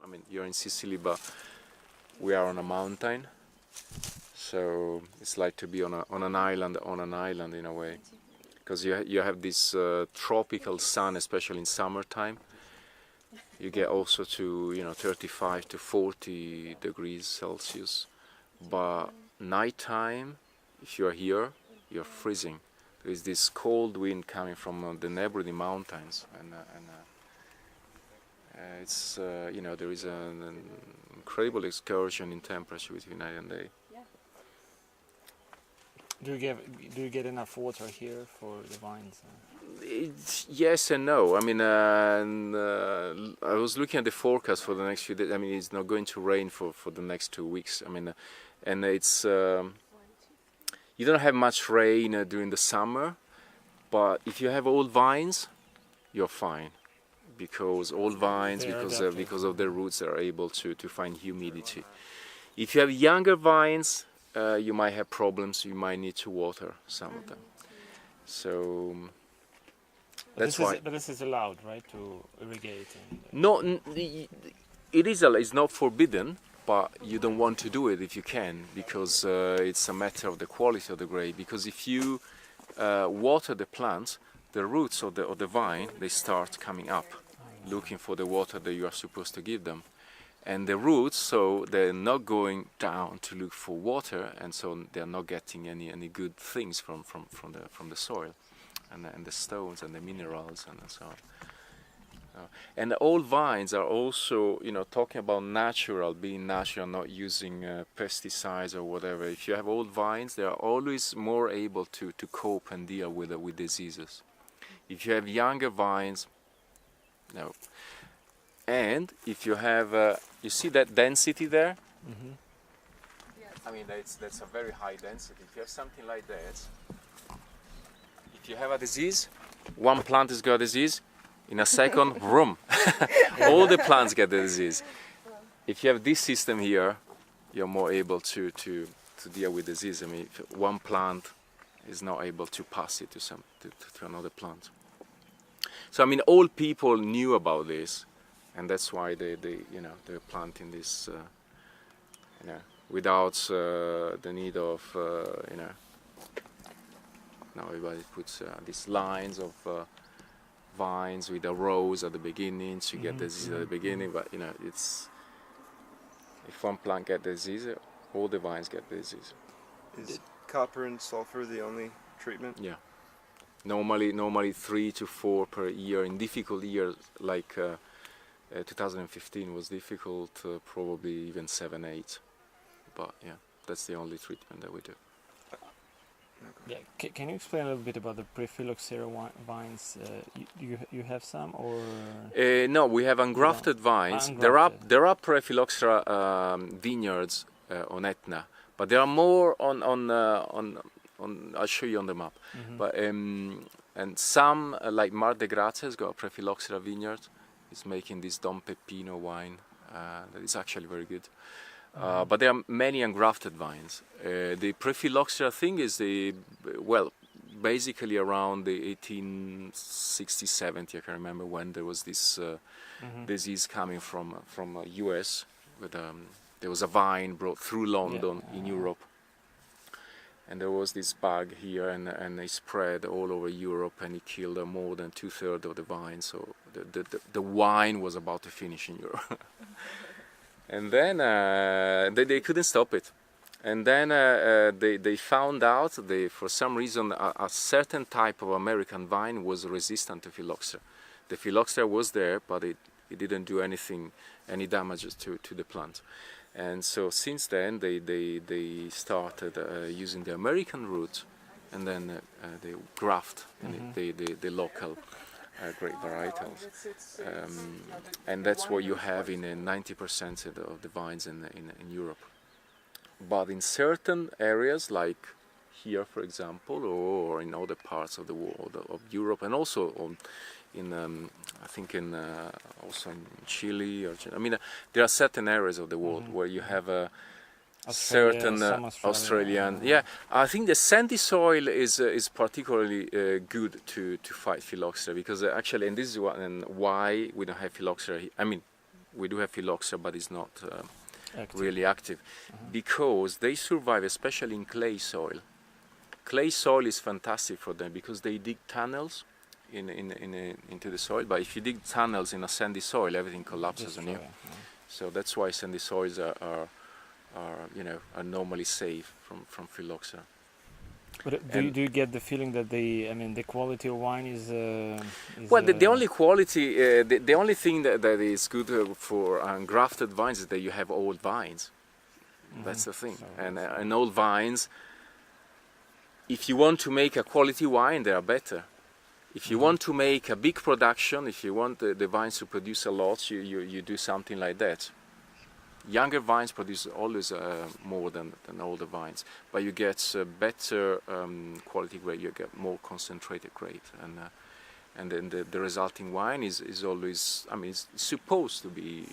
I mean, you're in Sicily, but we are on a mountain, so it's like to be on an island in a way, because you have this tropical sun, especially in summertime. You get also to 35 to 40 degrees Celsius, but nighttime, if you're here, you're freezing. There is this cold wind coming from the neighboring mountains, and it's there is an incredible excursion in temperature between night and day. Do you get enough water here for the vines? Yes and no. I mean, I was looking at the forecast for the next few days. I mean, it's not going to rain for the next 2 weeks. I mean, and it's you don't have much rain during the summer, but if you have old vines, you're fine, because old vines, because of their roots, are able to find humidity. If you have younger vines, you might have problems. You might need to water some of them. So that's why. But this is allowed, right, to irrigate? No, it is. It's not forbidden, but you don't want to do it if you can, because it's a matter of the quality of the grape. Because if you water the plants, the roots of the vine, they start coming up, looking for the water that you are supposed to give them. And the roots, so they're not going down to look for water, and so they're not getting any good things from the soil, and the stones and the minerals and so on. And the old vines are also, talking about being natural, not using pesticides or whatever. If you have old vines, they are always more able to cope and deal with diseases. If you have younger vines, no. And if you have, you see that density there? Mm-hmm. I mean, that's a very high density. If you have something like that, if you have a disease, one plant has got a disease, in a second, vroom, all the plants get the disease. If you have this system here, you're more able to deal with disease. I mean, if one plant is not able to pass it to another plant. So I mean, all people knew about this. And that's why they're planting this, without the need of, now everybody puts these lines of vines with the rows at the beginning to get the disease at the beginning. But it's, if one plant gets the disease, all the vines get the disease. Is copper and sulfur the only treatment? Yeah. Normally 3 to 4 per year. In difficult years like 2015 was difficult, probably even 7, 8, but yeah, that's the only treatment that we do. Yeah, can you explain a little bit about the Prephyloxera vines? You have some, or no? We have ungrafted vines. Ungrafted. There are Prephyloxera vineyards on Etna, but there are more on. I'll show you on the map. But and some like Mar de Grazia has got a Prephyloxera vineyard. It's making this Don Peppino wine that is actually very good. But there are many ungrafted vines. The Prephyloxera thing is basically around the 1860, 70, I can remember when there was this disease coming from US. There was a vine brought through London in Europe. And there was this bug here, and it spread all over Europe, and it killed more than 2/3 of the vine. So the wine was about to finish in Europe. And then they couldn't stop it. And then they found out for some reason a certain type of American vine was resistant to phylloxera. The phylloxera was there, but it didn't do any damages to the plant. And so since then they started using the American root, and then they graft the local grape varietals, and that's what you have in 90% of the vines in Europe. But in certain areas, like here, for example, or in other parts of the world, of Europe, and also I think also in Chile, I mean, there are certain areas of the world where you have a certain Australian. Yeah, I think the sandy soil is particularly good to fight phylloxera, because actually, and this is why we don't have phylloxera. I mean, We do have phylloxera, but it's not Active. really active, because they survive, especially in clay soil. Clay soil is fantastic for them because they dig tunnels into the soil. But if you dig tunnels in a sandy soil, everything collapses on you. So that's why sandy soils are normally safe from phylloxera. But do you get the feeling that the quality of wine is well, the only quality, the only thing that is good for ungrafted vines is that you have old vines. That's the thing. So And old vines, if you want to make a quality wine, they are better. If you want to make a big production, if you want the vines to produce a lot, you do something like that. Younger vines produce always more than older vines, but you get better quality grade. You get more concentrated grade, and then the resulting wine is always, it's supposed to be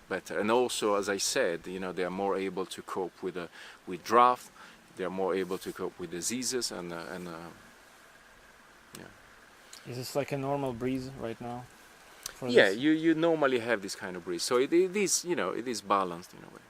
better. And also, as I said, they are more able to cope with drought. They are more able to cope with diseases and yeah. Is this like a normal breeze right now? Yeah, you normally have this kind of breeze, so it is it is balanced in a way.